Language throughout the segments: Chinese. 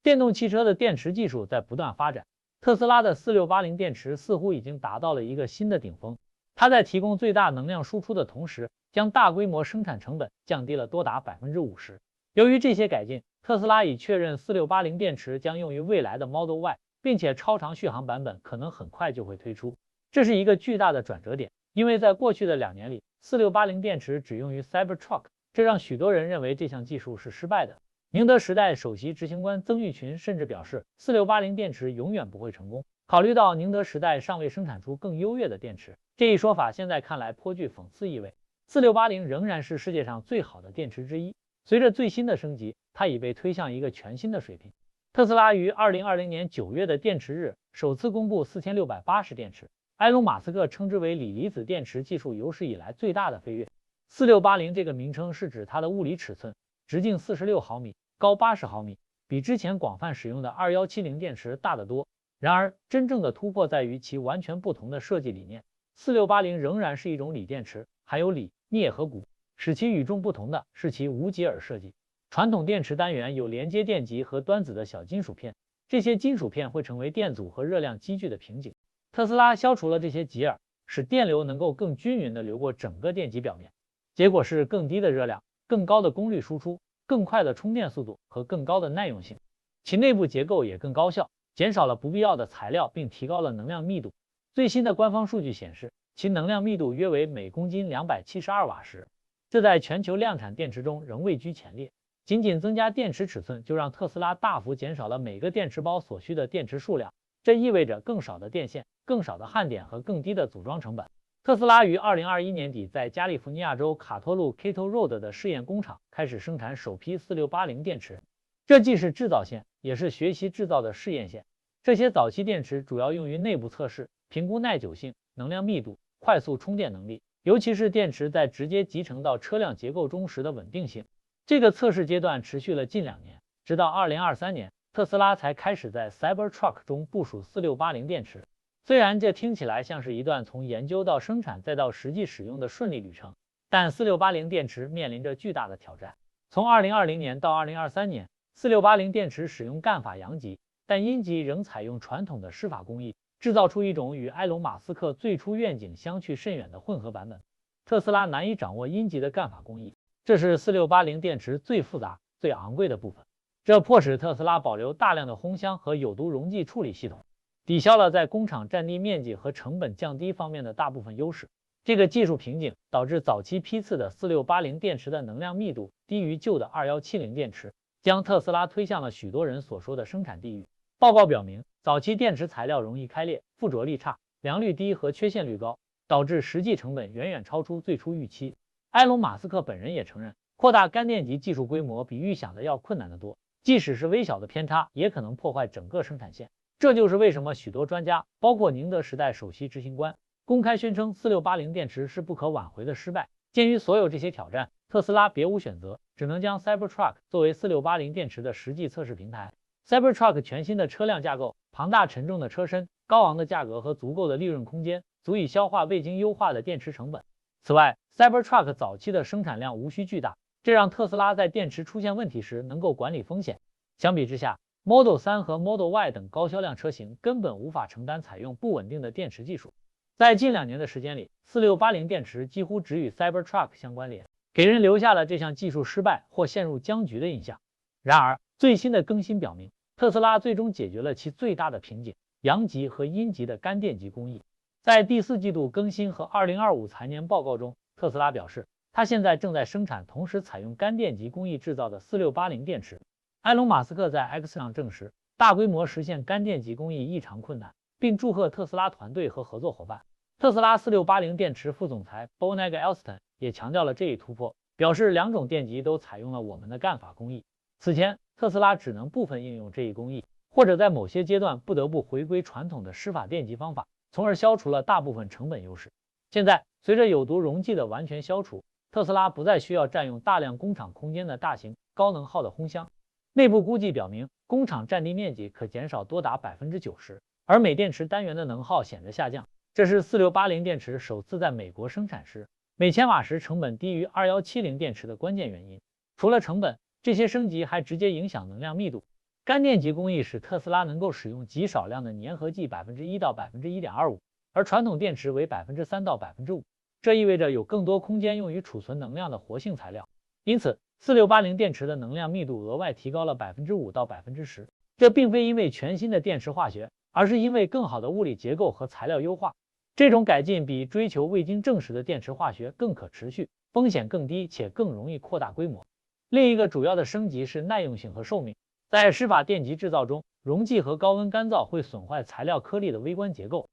電動汽車的電池技術在不斷發展，特斯拉的4680電池似乎已經達到了一個新的頂峰。它在提供最大能量輸出的同時，將大規模生產成本降低了多達50%。由於這些改進，特斯拉已確認4680電池將用於未來的 Model Y， 並且超長續航版本可能很快就會推出。這是一個巨大的轉折點，因為在過去的2年裡，4680電池只用於 Cybertruck， 這讓許多人認為這項技術是失敗的。寧德時代首席執行官曾毓群甚至表示，4680電池永遠不會成功。考慮到寧德時代尚未生產出更優越的電池，這一說法現在看來頗具諷刺意味。4680仍然是世界上最好的電池之一，隨着最新的升級，它已被推向一個全新的水平。特斯拉於2020年9月的電池日首次公布4680電池，埃隆·馬斯克稱之為鋰離子電池技術有史以來最大的飛躍。4680這個名稱是指它的物理尺寸，直徑46毫米，高80毫米，比之前廣泛使用的2170電池大得多。然而，真正的突破在於其完全不同的設計理念。4680仍然是一種鋰電池，含有鋰、鎳和鈷，使其與众不同的是其无解耳設計。傳統電池單元有連接電極和端子的小金屬片，這些金屬片會成為電阻和熱量積聚的瓶頸。特斯拉消除了這些結耳，使電流能夠更均勻地流過整個電極表面，結果是更低的熱量、更高的功率輸出、更快的充電速度和更高的耐用性。其內部結構也更高效，減少了不必要的材料，並提高了能量密度。最新的官方數据顯示，其能量密度約為每公斤272瓦时，這在全球量產電池中仍位居前列。僅僅增加電池尺寸，就讓特斯拉大幅減少了每個電池包所需的電池數量，這意味着更少的電線、更少的焊點和更低的組裝成本。特斯拉於2021年底在加利福尼亞州卡托路 Cato Road 的試驗工厂開始生產首批4680電池，這既是製造線，也是學習製造的試驗線。這些早期電池主要用於內部測試，評估耐久性、能量密度、快速充電能力，尤其是電池在直接集成到車輛結構中時的穩定性。這個測試階段持續了近2年，直到2023年，特斯拉才開始在 Cybertruck 中部署4680電池。雖然這聽起來像是一段從研究到生產再到實際使用的順利旅程，但4680電池面臨着巨大的挑戰。從2020年到2023年，4680電池使用幹法陽極，但陰極仍採用傳統的濕法工藝，制造出一種與埃隆·馬斯克最初願景相去甚遠的混合版本。特斯拉難以掌握陰極的幹法工藝，這是4680電池最複雜、最昂貴的部分。這迫使特斯拉保留大量的烘箱和有毒溶劑處理系統，抵消了在工廠占地面積和成本降低方面的大部分優勢。這個技術瓶頸導致早期批次的4680電池的能量密度低於舊的2170電池，將特斯拉推向了許多人所說的生產地獄。報告表明，早期電池材料容易開裂、附着力差、良率低和缺陷率高，導致實際成本遠遠超出最初預期。埃隆·馬斯克本人也承認，擴大乾電極技術規模比預想的要困難得多，即使是微小的偏差，也可能破壞整個生產線。這就是為什麼許多專家，包括寧德時代首席執行官，公開宣稱4680電池是不可挽回的失敗。鑑於所有這些挑戰，特斯拉別無選擇，只能將 Cybertruck 作為4680電池的實際測試平台。Cybertruck 全新的車輛架構、龐大沉重的車身、高昂的價格和足夠的利潤空間，足以消化未經優化的電池成本。此外， Cybertruck 早期的生產量無需巨大，這讓特斯拉在電池出現問題時能夠管理風險。相比之下， Model 3和 Model Y 等高銷量車型根本無法承擔採用不穩定的電池技術。在近2年的時間裡，4680電池幾乎只與 Cybertruck 相關聯，給人留下了這項技術失敗或陷入僵局的印象。然而，最新的更新表明，特斯拉最終解決了其最大的瓶頸——陽极和陰極的干電极工藝。在第4季度更新和2025財年報告中，特斯拉表示，它現在正在生產同時採用干電極工藝制造的4680電池。埃隆·馬斯克在 X 上證實，大規模實現干電極工藝異常困難，並祝賀特斯拉團隊和合作夥伴。特斯拉4680電池副總裁 Boneg Elston 也強調了這一突破，表示2種電極都採用了我們的幹法工藝。此前，特斯拉只能部分應用這一工藝，或者在某些階段不得不回歸傳統的濕法電極方法，從而消除了大部分成本優勢。現在，隨着有毒溶劑的完全消除，特斯拉不再需要占用大量工厂空间的大型高能耗的烘箱。內部估計表明，工厂占地面積可減少多達90%，而每電池單元的能耗顯著下降。這是4680電池首次在美國生產時，每千瓦時成本低於2170電池的關鍵原因。除了成本，這些升級還直接影響能量密度。乾電極工藝使特斯拉能夠使用極少量的粘合劑1%到1.25%，而傳統電池為3%到5%，這意味着有更多空間用於儲存能量的活性材料。因此，4680電池的能量密度額外提高了5%到10%。這並非因為全新的電池化學，而是因為更好的物理結構和材料優化。這種改進比追求未經證實的電池化學更可持續，風險更低且更容易擴大規模。另一個主要的升級是耐用性和壽命。在湿法電极制造中，溶劑和高溫乾燥會損壞材料顆粒的微觀結構。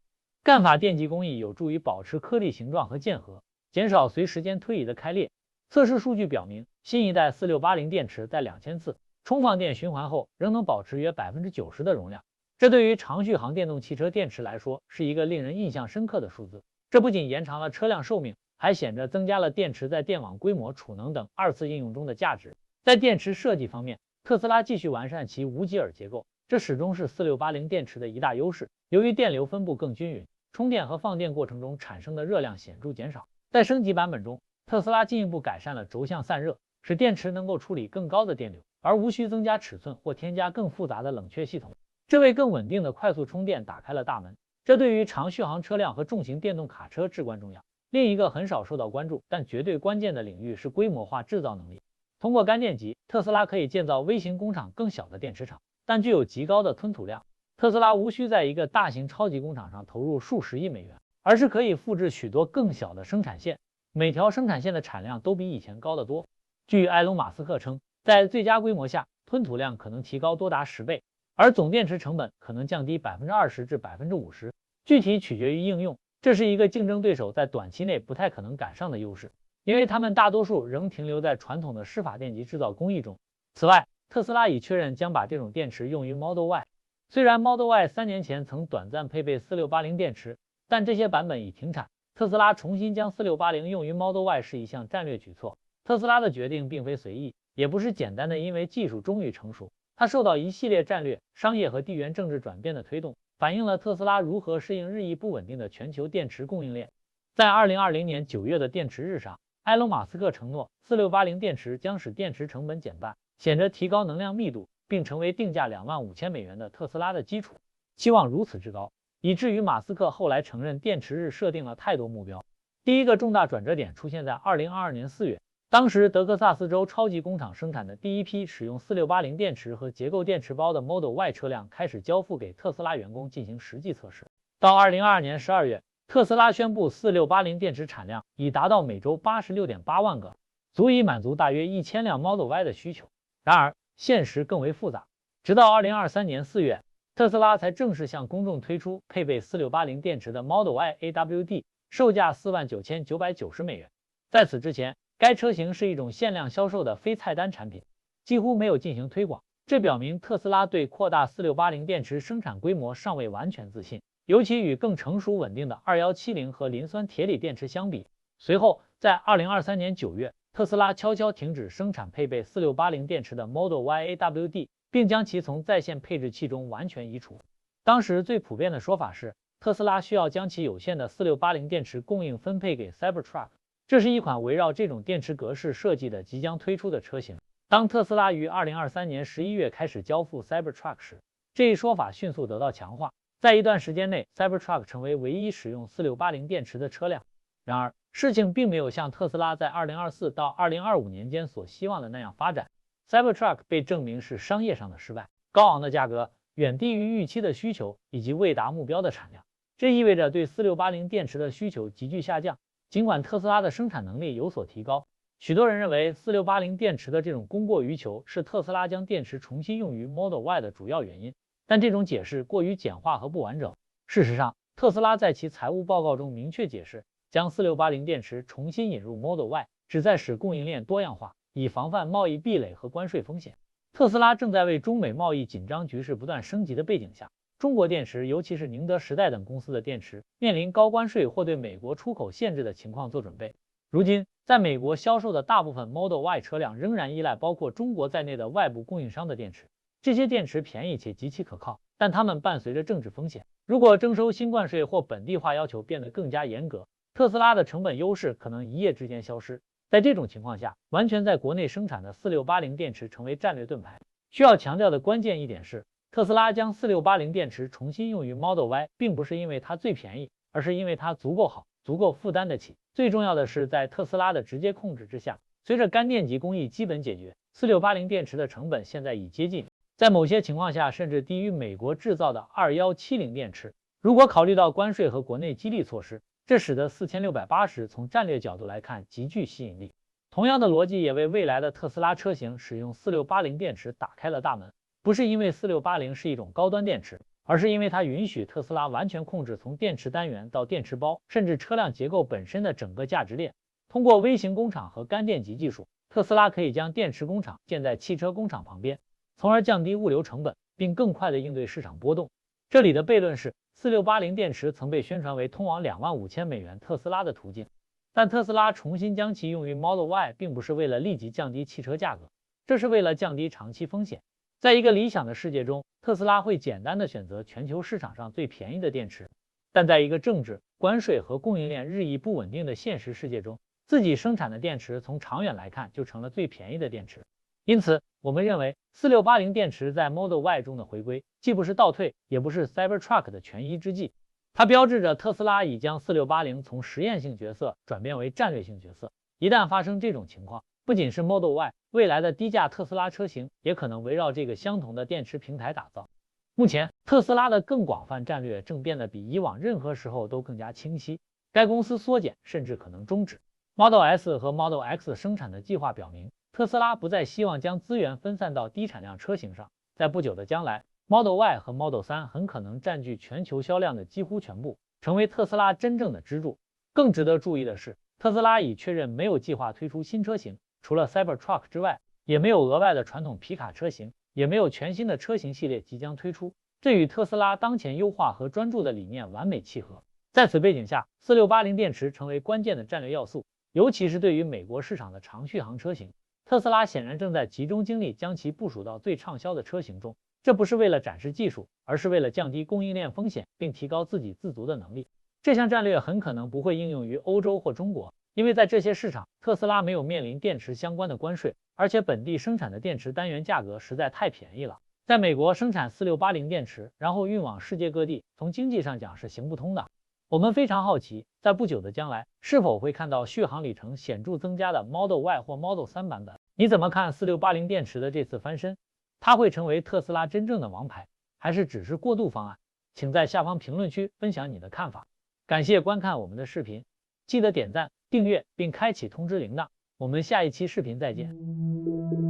乾法電極工藝有助於保持顆粒形狀和鍵合，減少隨時間推移的開裂。測試數據表明，新一代4680電池在2000次充放電循環後仍能保持約90%的容量。這對於長續航電動汽車電池來說是一個令人印象深刻的數字。這不僅延長了車輛壽命，還顯著增加了電池在電網規模、儲能等二次應用中的價值。在電池設計方面，特斯拉繼續完善其無吉爾結構，這始終是4680電池的一大優勢。由於電流分布更均勻，充電和放電過程中產生的熱量顯著減少。在升級版本中，特斯拉進一步改善了軸向散熱，使電池能夠處理更高的電流，而無需增加尺寸或添加更複雜的冷卻系統。這為更穩定的快速充電打開了大門，這對於長續航車輛和重型電動卡車至關重要。另一個很少受到關注但絕對關鍵的領域是規模化制造能力。通過乾電極，特斯拉可以建造微型工厂更小的電池廠，但具有極高的吞吐量。特斯拉無需在一個大型超級工厂上投入數十億美元，而是可以複製許多更小的生產線，每條生產線的產量都比以前高得多。據埃隆·馬斯克稱，在最佳規模下，吞吐量可能提高多達10倍。而總電池成本可能降低20%至50%，具體取決於應用。這是一個競爭對手在短期內不太可能趕上的優勢，因為他們大多數仍停留在傳統的湿法電极制造工藝中。此外，特斯拉已確認將把這種電池用於 Model Y。雖然 Model Y 3年前曾短暫配備4680電池，但這些版本已停產。特斯拉重新將4680用於 Model Y 是一項戰略舉措。特斯拉的決定並非隨意，也不是簡單的因為技術終於成熟。它受到一系列戰略、商業和地缘政治轉變的推動，反映了特斯拉如何適應日益不穩定的全球電池供應鏈。在2020年9月的電池日上，埃隆·馬斯克承諾4680電池將使電池成本減半，顯著提高能量密度，並成為定價25000美元的特斯拉的基礎。期望如此之高，以至於馬斯克後來承認電池日設定了太多目標。第一個重大轉折點出現在2022年4月。當時，德克薩斯州超級工厂生產的第一批使用4680電池和結構電池包的 Model Y 車輛開始交付給特斯拉員工進行實際測試。到2022年12月，特斯拉宣布4680電池產量已達到每周86.8萬個，足以滿足大約1000輛 Model Y 的需求。然而，現實更為複雜。直到2023年4月，特斯拉才正式向公眾推出配備4680電池的 Model Y AWD， 售價49990美元。在此之前，該車型是一種限量銷售的非菜單產品，幾乎沒有進行推廣。這表明特斯拉對擴大4680電池生產規模尚未完全自信，尤其與更成熟穩定的2170和磷酸鐵鋰電池相比。隨後，在2023年9月，特斯拉悄悄停止生產配備4680電池的 Model Y AWD， 並將其從在線配置器中完全移除。當時最普遍的說法是，特斯拉需要將其有限的4680電池供應分配給 Cybertruck。這是一款圍繞這種電池格式設計的即將推出的車型。當特斯拉於2023年11月開始交付 Cybertruck 時，這一說法迅速得到強化。在一段時間內 ，Cybertruck 成為唯一使用4680電池的車輛。然而，事情並沒有像特斯拉在2024到2025年間所希望的那樣發展。Cybertruck 被證明是商業上的失敗，高昂的價格、遠低於預期的需求以及未達目標的產量。這意味着對4680電池的需求急劇下降。儘管特斯拉的生產能力有所提高，許多人認為4680電池的這種供過於求是特斯拉將電池重新用於 Model Y 的主要原因，但這種解釋過於簡化和不完整。事實上，特斯拉在其財務報告中明確解釋，將4680電池重新引入 Model Y， 旨在使供應鏈多樣化，以防範貿易壁壘和關稅風險。特斯拉正在為中美貿易緊張局勢不斷升級的背景下，中國電池，尤其是寧德時代等公司的電池，面臨高關稅或對美國出口限制的情況做準備。如今，在美國銷售的大部分 Model Y 車輛仍然依賴包括中國在內的外部供應商的電池。這些電池便宜且極其可靠，但它們伴隨着政治風險。如果徵收新關稅或本地化要求變得更加嚴格，特斯拉的成本優勢可能一夜之間消失。在這種情況下，完全在國內生產的4680電池成為戰略盾牌。需要強調的關鍵一點是，特斯拉將4680電池重新用於 Model Y， 並不是因為它最便宜，而是因為它足夠好，足夠負擔得起。最重要的是，在特斯拉的直接控制之下，隨着乾電极工藝基本解決，4680電池的成本現在已接近，在某些情況下甚至低於美國製造的2170電池。如果考慮到關稅和國內激勵措施，這使得4680從戰略角度來看極具吸引力。同樣的邏輯也為未來的特斯拉車型使用4680電池打開了大門。不是因為4680是一種高端電池，而是因為它允許特斯拉完全控制從電池單元到電池包，甚至车輛結構本身的整個價值鏈。通過微型工厂和乾電极技術，特斯拉可以将電池工厂建在汽車工厂旁邊，從而降低物流成本，並更快地應對市場波動。這裡的悖論是，4680電池曾被宣傳為通往25000美元特斯拉的途徑，但特斯拉重新將其用於 Model Y， 並不是為了立即降低汽車價格，這是為了降低長期風險。在一個理想的世界中，特斯拉會簡單地選擇全球市場上最便宜的電池，但在一個政治、關稅和供應鏈日益不穩定的現實世界中，自己生產的電池從長遠來看就成了最便宜的電池。因此，我們認為4680電池在 Model Y 中的回歸，既不是倒退，也不是 Cybertruck 的權宜之計。它標誌着特斯拉已將4680從實驗性角色轉變為戰略性角色。一旦發生這種情況，不僅是 Model Y， 未來的低價特斯拉車型也可能圍繞這個相同的電池平台打造。目前，特斯拉的更廣泛戰略正變得比以往任何時候都更加清晰。該公司縮減甚至可能終止 Model S 和 Model X 生產的計劃表明，特斯拉不再希望將資源分散到低產量車型上。在不久的將來， Model Y 和 Model 3很可能占據全球銷量的幾乎全部，成為特斯拉真正的支柱。更值得注意的是，特斯拉已確認沒有計劃推出新車型，除了 Cybertruck 之外，也沒有額外的傳統皮卡車型，也沒有全新的車型系列即將推出。這與特斯拉當前優化和專注的理念完美契合。在此背景下，4680電池成為關鍵的戰略要素，尤其是對於美國市場的長續航車型。特斯拉顯然正在集中精力將其部署到最暢銷的車型中，這不是為了展示技術，而是為了降低供應鏈風險，並提高自給自足的能力。這項戰略很可能不會應用於歐洲或中國，因為在這些市場，特斯拉沒有面臨電池相關的關稅，而且本地生產的電池單元價格實在太便宜了。在美國生產4680電池，然後運往世界各地，從經濟上講是行不通的。我們非常好奇，在不久的將來，是否會看到續航里程顯著增加的 Model Y 或 Model 3版本？你怎麼看4680電池的這次翻身？它會成為特斯拉真正的王牌，還是只是過渡方案？請在下方評論區分享你的看法。感謝觀看我們的視頻，記得點讚、訂閱並開啟通知鈴鐺。我們下一期視頻再見。